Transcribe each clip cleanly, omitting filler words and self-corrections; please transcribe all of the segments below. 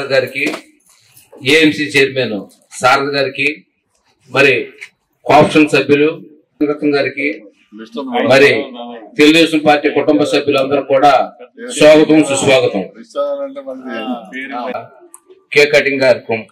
ప్రసాద్ గారికి, AMC chairman Sharada గారికి, మరి కోఆప్షన్ సభ్యులు గారికి, మరి తెలుగుదేశం పార్టీ కుటుంబ సభ్యులందరూ కూడా స్వాగతం సుస్వాగతం. కేక్ కటింగ్ కార్యక్రమం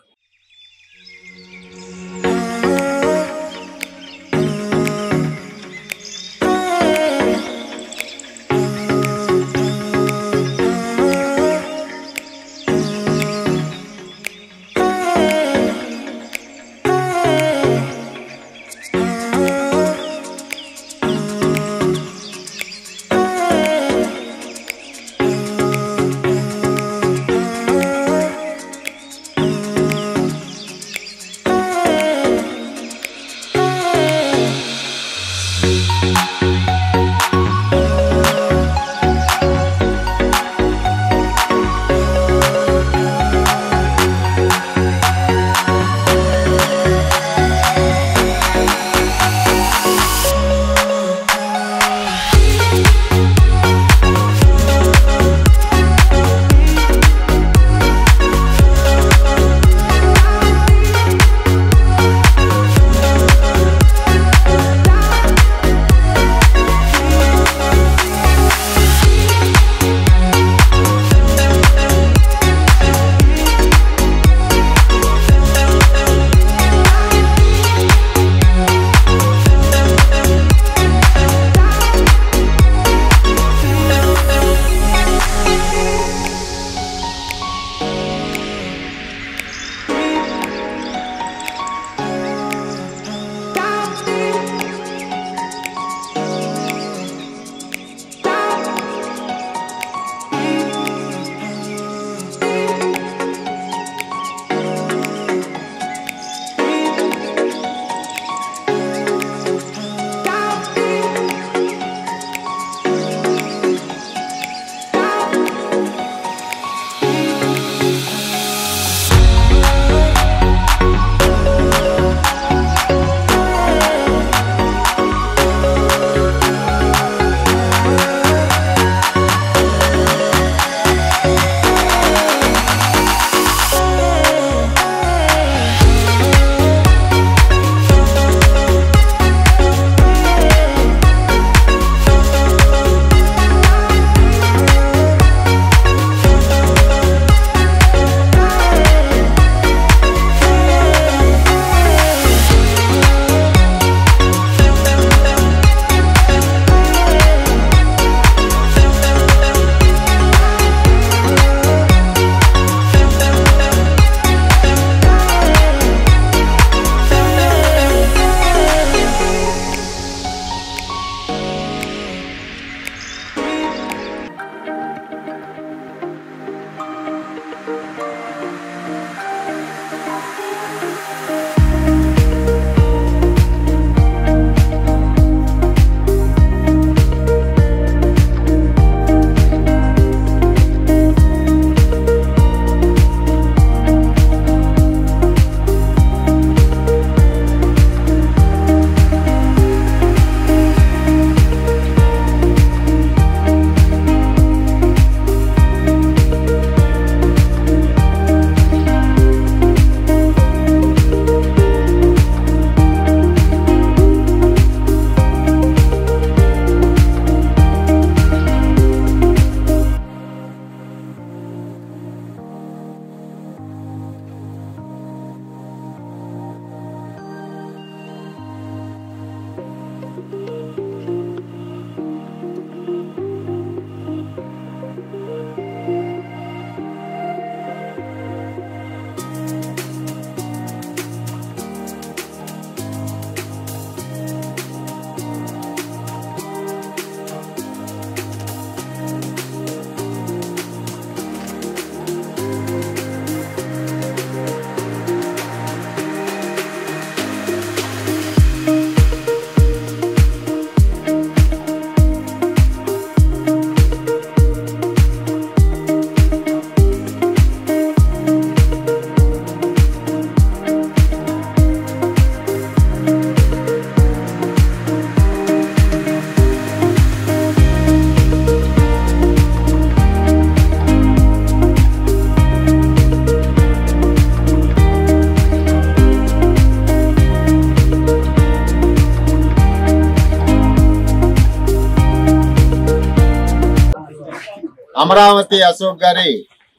అమరావతి అశోక్ గారి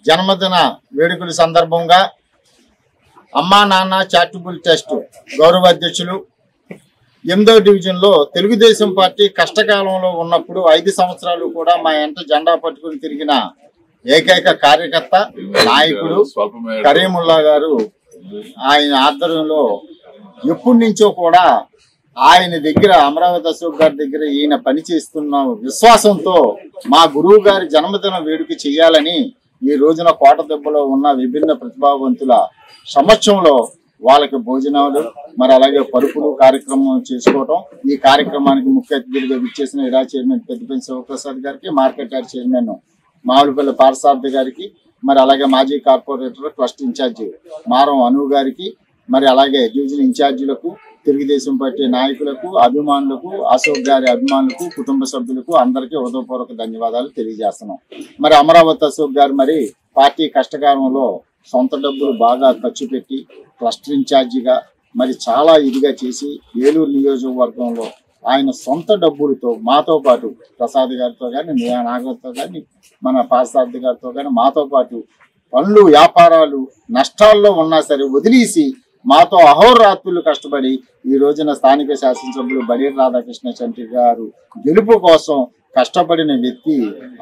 జన్మదిన వేడుకల సందర్భంగా అమ్మా నాన్న చారిటబుల్ ట్రస్ట్ గౌరవ అధ్యక్షులు 8వ డివిజన్లో తెలుగుదేశం పార్టీ కష్టకాలంలో ఉన్నప్పుడు 5 సంవత్సరాలు కూడా మా ఎంట జెండా పట్టుకుని తిరిగిన ఏకైక కార్యకర్త నాయకుడు కరీముల్లా గారు ఆయన ఆధ్వర్యంలో ఎప్పటి నుంచో కూడా ఆయన దగ్గర అమరావతి అశోక్ గారి దగ్గర ఈయన పనిచేస్తున్న విశ్వాసంతో మా గురువు గారి జన్మదిన వేడుక చేయాలని ఈ రోజున కోటదెబ్బలో ఉన్న విభిన్న ప్రతిభావంతుల సమక్షంలో వాళ్ళకి భోజనాలు మరి అలాగే పరుపులు కార్యక్రమం చేసుకోవటం, ఈ కార్యక్రమానికి ముఖ్య అతిథులుగా విచ్చేసిన ఇరా చైర్మన్ పెద్దపల్లి శివప్రసాద్ గారికి, మార్కెట్ యార్డ్ చైర్మన్ మావులపల్లి పార్సార్థి గారికి, మరి అలాగే మాజీ కార్పొరేటర్ ట్రస్ట్ ఇన్ఛార్జి మారం అను గారికి, మరి అలాగే డివిజన్ ఇన్ఛార్జీలకు, తెలుగుదేశం పార్టీ నాయకులకు, అభిమానులకు, అశోక్ గారి అభిమానులకు, కుటుంబ సభ్యులకు అందరికీ హృదయపూర్వక ధన్యవాదాలు తెలియజేస్తున్నాం. మరి అమరావతి అశోక్ గారు మరి పార్టీ కష్టకాలంలో సొంత డబ్బులు బాగా ఖర్చు పెట్టి క్లస్టర్ ఇన్ఛార్జిగా మరి చాలా ఇదిగా చేసి ఏలూరు నియోజకవర్గంలో ఆయన సొంత డబ్బులతో మాతో పాటు ప్రసాద్ గారితో కానీ, నాగర్తో కానీ, మన పార్సార్థి గారితో కానీ మాతో పాటు పనులు వ్యాపారాలు నష్టాల్లో ఉన్నా సరే వదిలేసి మాతో అహోరాత్రులు కష్టపడి ఈ రోజున స్థానిక శాసనసభ్యులు బడేరు రాధాకృష్ణ చంటి గారు గెలుపు కోసం కష్టపడిన వ్యక్తి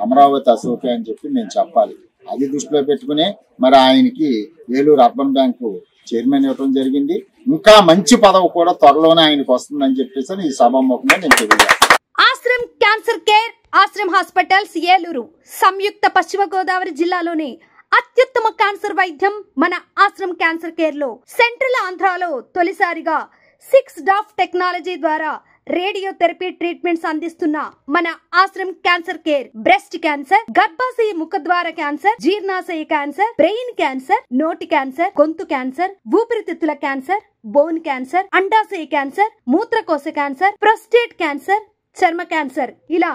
అమరావతి అశోక్ అని చెప్పి నేను చెప్పాలి. అది దృష్టిలో పెట్టుకునే మరి ఆయనకి ఏలూరు అర్బన్ బ్యాంకు చైర్మన్ ఇవ్వడం జరిగింది. ఇంకా మంచి పదవి కూడా త్వరలోనే ఆయనకు వస్తుందని చెప్పేసి ఈ సభాముఖంగా నేను తెలియజేస్తాను. Ashram cancer care, Ashram hospitals Eluru సంయుక్త పశ్చిమ గోదావరి జిల్లాలోని అత్యుత్తమ క్యాన్సర్ వైద్యం మన ఆశ్రమ్ క్యాన్సర్ కేర్ లో సెంట్రల్ ఆంధ్రాలో తొలిసారిగా 6 డాఫ్ టెక్నాలజీ ద్వారా రేడియోథెరపీ ట్రీట్మెంట్స్ అందిస్తున్న మన Ashram cancer care breast cancer, గర్భాశయ ముఖద్వార క్యాన్సర్, జీర్ణాశయ క్యాన్సర్, బ్రెయిన్ క్యాన్సర్, నోటి క్యాన్సర్, గొంతు క్యాన్సర్, ఊపిరితిత్తుల క్యాన్సర్, బోన్ క్యాన్సర్, అండాశయ క్యాన్సర్, మూత్రకోశ క్యాన్సర్, ప్రొస్టేట్ క్యాన్సర్, చర్మ క్యాన్సర్, ఇలా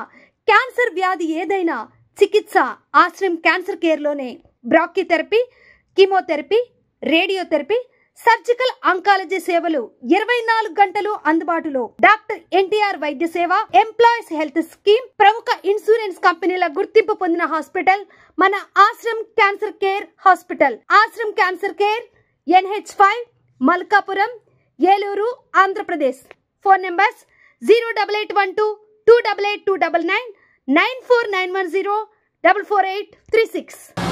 క్యాన్సర్ వ్యాధి ఏదైనా చికిత్స ఆశ్రమ్ క్యాన్సర్ కేర్ లోనే. బ్రాక్యూథెరపీ, కీమోథెరపీ, రేడియోథెరపీ, సర్జికల్ ఆంకాలజీ సేవలు 24 గంటలు అందుబాటులో. డాక్టర్ ఎన్టీఆర్ వైద్య సేవ, ఎంప్లాయీస్ హెల్త్ స్కీమ్, ప్రముఖ ఇన్సూరెన్స్ కంపెనీల గుర్తింపు పొందిన హాస్పిటల్ మన Ashram cancer care hospital. Ashram cancer care NH5 Malkapuram, Eluru, Andhra Pradesh. Phone numbers 08812 288 299 94910 44836.